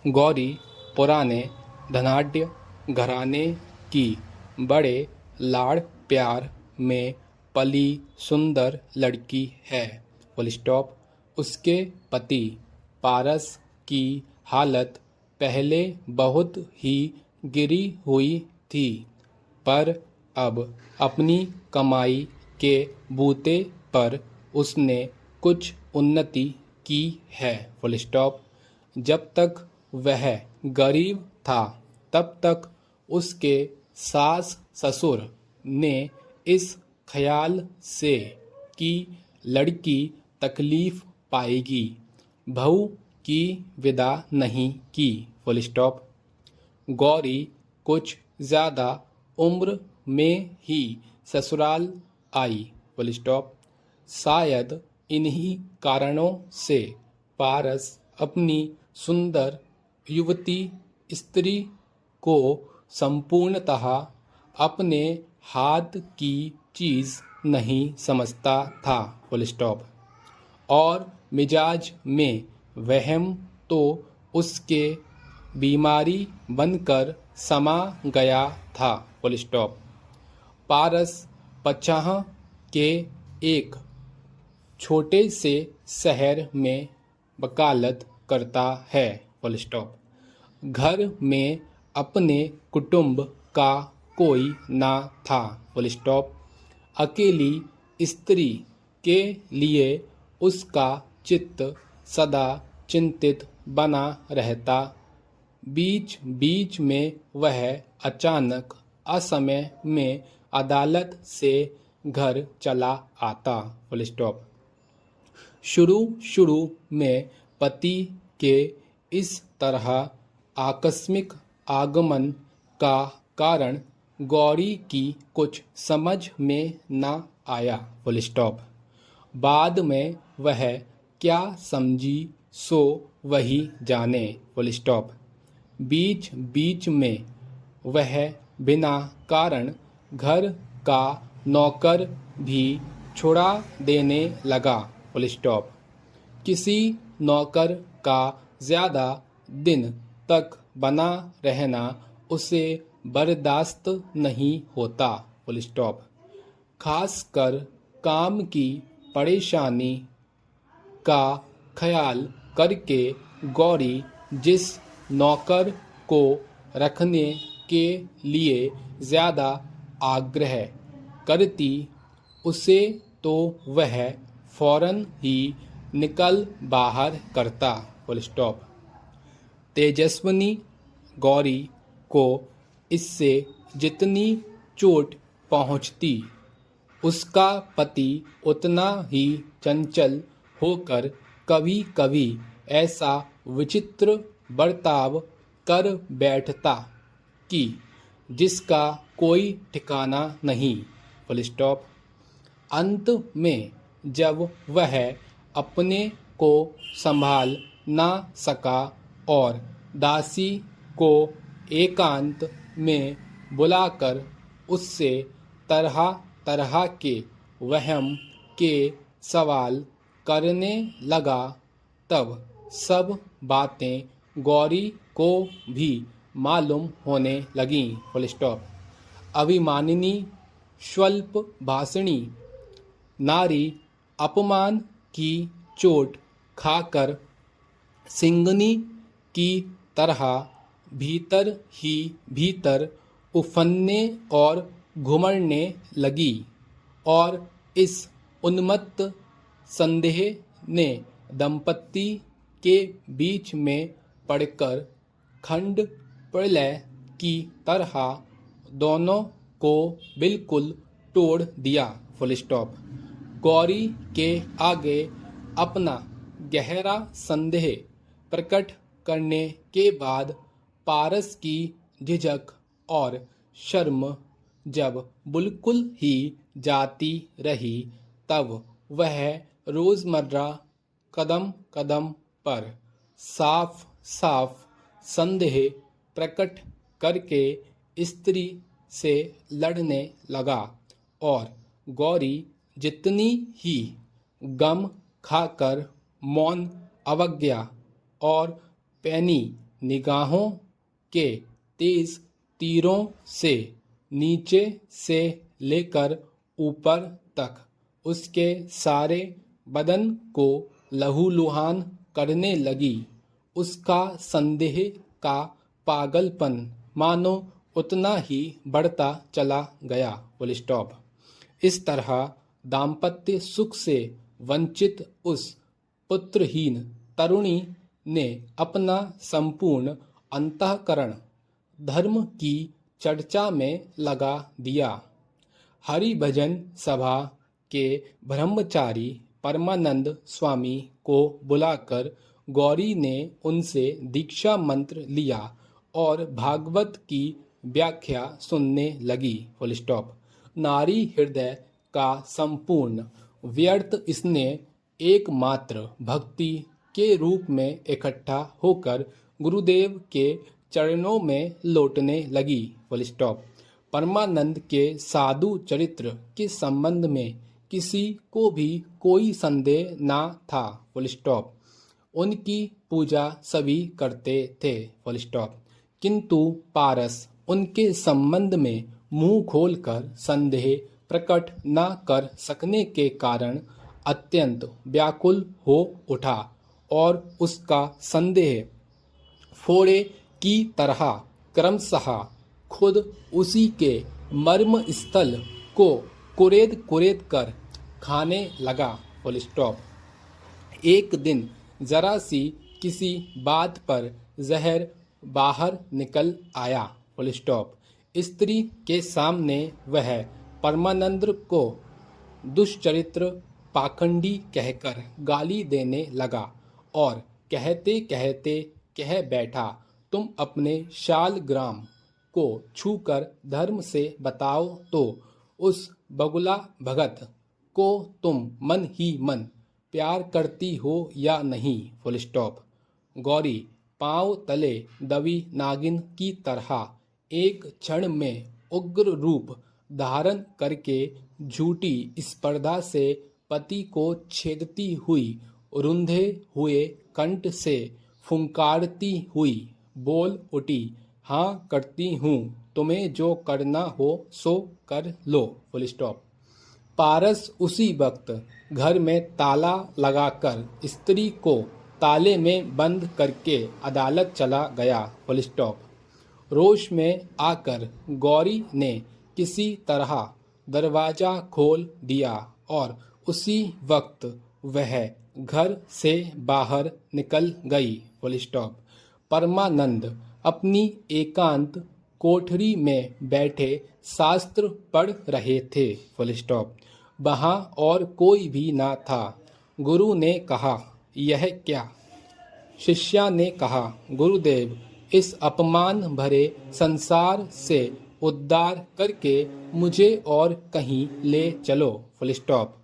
गौरी पुराने धनाढ्य घराने की बड़े लाड़ प्यार में पली सुंदर लड़की है। Full stop. उसके पति पारस की हालत पहले बहुत ही गिरी हुई थी, पर अब अपनी कमाई के बूते पर उसने कुछ उन्नति की है। Full stop. जब तक वह गरीब था तब तक उसके सास ससुर ने इस ख्याल से कि लड़की तकलीफ पाएगी, बहू की विदा नहीं की। Full stop. गौरी कुछ ज़्यादा उम्र में ही ससुराल आई। Full stop. शायद इन्हीं कारणों से पारस अपनी सुंदर युवती स्त्री को संपूर्णतः अपने हाथ की चीज़ नहीं समझता था। Full stop. और मिजाज में वहम तो उसके बीमारी बनकर समा गया था। Full stop. पारस पचाह के एक छोटे से शहर में वकालत करता है। Full stop. घर में अपने कुटुंब का कोई ना था। Full stop. अकेली स्त्री के लिए उसका चित्त सदा चिंतित बना रहता। बीच बीच में वह अचानक असमय में अदालत से घर चला आता। Full stop. शुरू शुरू में पति के इस तरह आकस्मिक आगमन का कारण गौरी की कुछ समझ में न आया। Full stop. बाद में वह क्या समझी सो वही जाने। Full stop. बीच बीच में वह बिना कारण घर का नौकर भी छुड़ा देने लगा। Full stop. किसी नौकर का ज़्यादा दिन तक बना रहना उसे बर्दाश्त नहीं होता। Full stop. खासकर काम की परेशानी का ख्याल करके गौरी जिस नौकर को रखने के लिए ज़्यादा आग्रह करती उसे तो वह फौरन ही निकल बाहर करता। Full stop. तेजस्विनी गौरी को इससे जितनी चोट पहुंचती, उसका पति उतना ही चंचल होकर कभी कभी ऐसा विचित्र बर्ताव कर बैठता कि जिसका कोई ठिकाना नहीं। Full stop. अंत में जब वह अपने को संभाल ना सका और दासी को एकांत में बुलाकर उससे तरह तरह के वहम के सवाल करने लगा, तब सब बातें गौरी को भी मालूम होने लगीं। Full stop. अभिमानिनी स्वल्प भाषणी नारी अपमान की चोट खाकर सिंगनी की तरह भीतर ही भीतर उफनने और घुमड़ने लगी, और इस उन्मत्त संदेह ने दंपत्ति के बीच में पड़कर खंड प्रलय की तरह दोनों को बिल्कुल तोड़ दिया। Full stop. गौरी के आगे अपना गहरा संदेह प्रकट करने के बाद पारस की झिझक और शर्म जब बिल्कुल ही जाती रही, तब वह रोज़मर्रा कदम कदम पर साफ साफ संदेह प्रकट करके स्त्री से लड़ने लगा, और गौरी जितनी ही गम खाकर मौन अवज्ञा और पैनी निगाहों के तेज तीरों से नीचे से लेकर ऊपर तक उसके सारे बदन को लहूलुहान करने लगी। उसका संदेह का पागलपन मानो उतना ही बढ़ता चला गया। Full stop. इस तरह दाम्पत्य सुख से वंचित उस पुत्रहीन तरुणी ने अपना संपूर्ण अंतःकरण धर्म की चर्चा में लगा दिया। हरि भजन सभा के ब्रह्मचारी परमानंद स्वामी को बुलाकर गौरी ने उनसे दीक्षा मंत्र लिया और भागवत की व्याख्या सुनने लगी। Full stop. नारी हृदय का संपूर्ण व्यर्थ इसने एकमात्र भक्ति के रूप में इकट्ठा होकर गुरुदेव के चरणों में लौटने लगी। Full stop. परमानंद के साधु चरित्र के संबंध में किसी को भी कोई संदेह ना था। Full stop. उनकी पूजा सभी करते थे। Full stop. किंतु पारस उनके संबंध में मुंह खोलकर संदेह प्रकट न कर सकने के कारण अत्यंत व्याकुल हो उठा और उसका संदेह फोड़े की तरह क्रमशः खुद उसी के मर्म स्थल को कुरेद कुरेद कर खाने लगा। Full stop. एक दिन जरा सी किसी बात पर जहर बाहर निकल आया। Full stop. स्त्री के सामने वह परमानंद को दुष्चरित्र पाखंडी कहकर गाली देने लगा और कहते कहते कह बैठा, तुम अपने शालग्राम को छूकर धर्म से बताओ तो उस बगुला भगत को तुम मन ही मन प्यार करती हो या नहीं। Full stop. गौरी पांव तले दबी नागिन की तरह एक क्षण में उग्र रूप धारण करके झूठी स्पर्धा से पति को छेदती हुई रुंधे हुए कंठ से फुंकारती हुई बोल उठी, हाँ करती हूँ, तुम्हें जो करना हो सो कर लो। Full stop. पारस उसी वक्त घर में ताला लगाकर स्त्री को ताले में बंद करके अदालत चला गया। Full stop. रोष में आकर गौरी ने किसी तरह दरवाजा खोल दिया और उसी वक्त वह घर से बाहर निकल गई। Full stop. परमानंद अपनी एकांत कोठरी में बैठे शास्त्र पढ़ रहे थे। Full stop. वहाँ और कोई भी ना था। गुरु ने कहा, यह क्या? शिष्या ने कहा, गुरुदेव, इस अपमान भरे संसार से उद्धार करके मुझे और कहीं ले चलो। Full stop.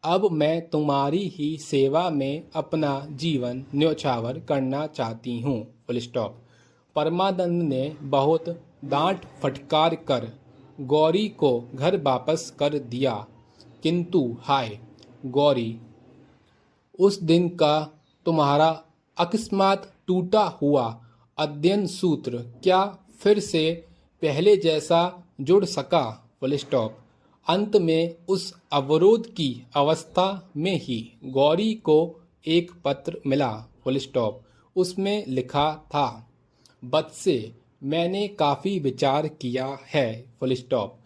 अब मैं तुम्हारी ही सेवा में अपना जीवन न्योछावर करना चाहती हूँ। Full stop. परमानंद ने बहुत डांट फटकार कर गौरी को घर वापस कर दिया। किंतु हाय गौरी, उस दिन का तुम्हारा अकस्मात टूटा हुआ अध्ययन सूत्र क्या फिर से पहले जैसा जुड़ सका? Full stop. अंत में उस अवरोध की अवस्था में ही गौरी को एक पत्र मिला। Full stop. उसमें लिखा था, बच्चे, मैंने काफ़ी विचार किया है। Full stop.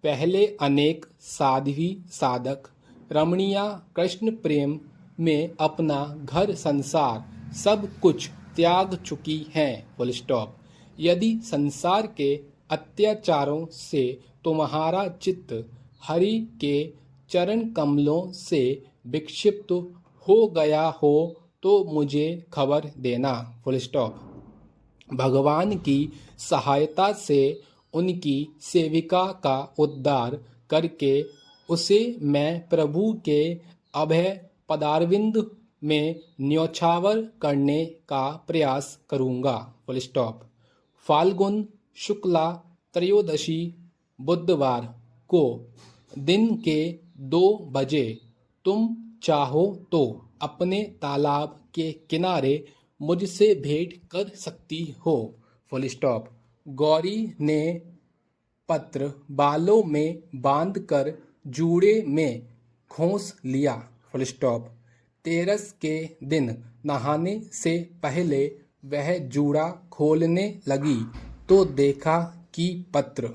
पहले अनेक साध्वी साधक रमणियाँ कृष्ण प्रेम में अपना घर संसार सब कुछ त्याग चुकी हैं। Full stop. यदि संसार के अत्याचारों से तुम्हारा चित्त हरि के चरण कमलों से विक्षिप्त हो गया हो तो मुझे खबर देना। Full stop. भगवान की सहायता से उनकी सेविका का उद्धार करके उसे मैं प्रभु के अभय पदारविंद में न्योछावर करने का प्रयास करूँगा। Full stop. फाल्गुन शुक्ला त्रयोदशी बुधवार को दिन के 2 बजे तुम चाहो तो अपने तालाब के किनारे मुझसे भेंट कर सकती हो। Full stop. गौरी ने पत्र बालों में बांधकर जूड़े में खोस लिया। Full stop. तेरस के दिन नहाने से पहले वह जूड़ा खोलने लगी तो देखा कि पत्र।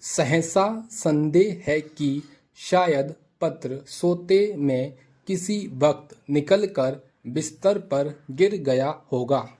सहसा संदेह है कि शायद पत्र सोते में किसी वक्त निकलकर बिस्तर पर गिर गया होगा।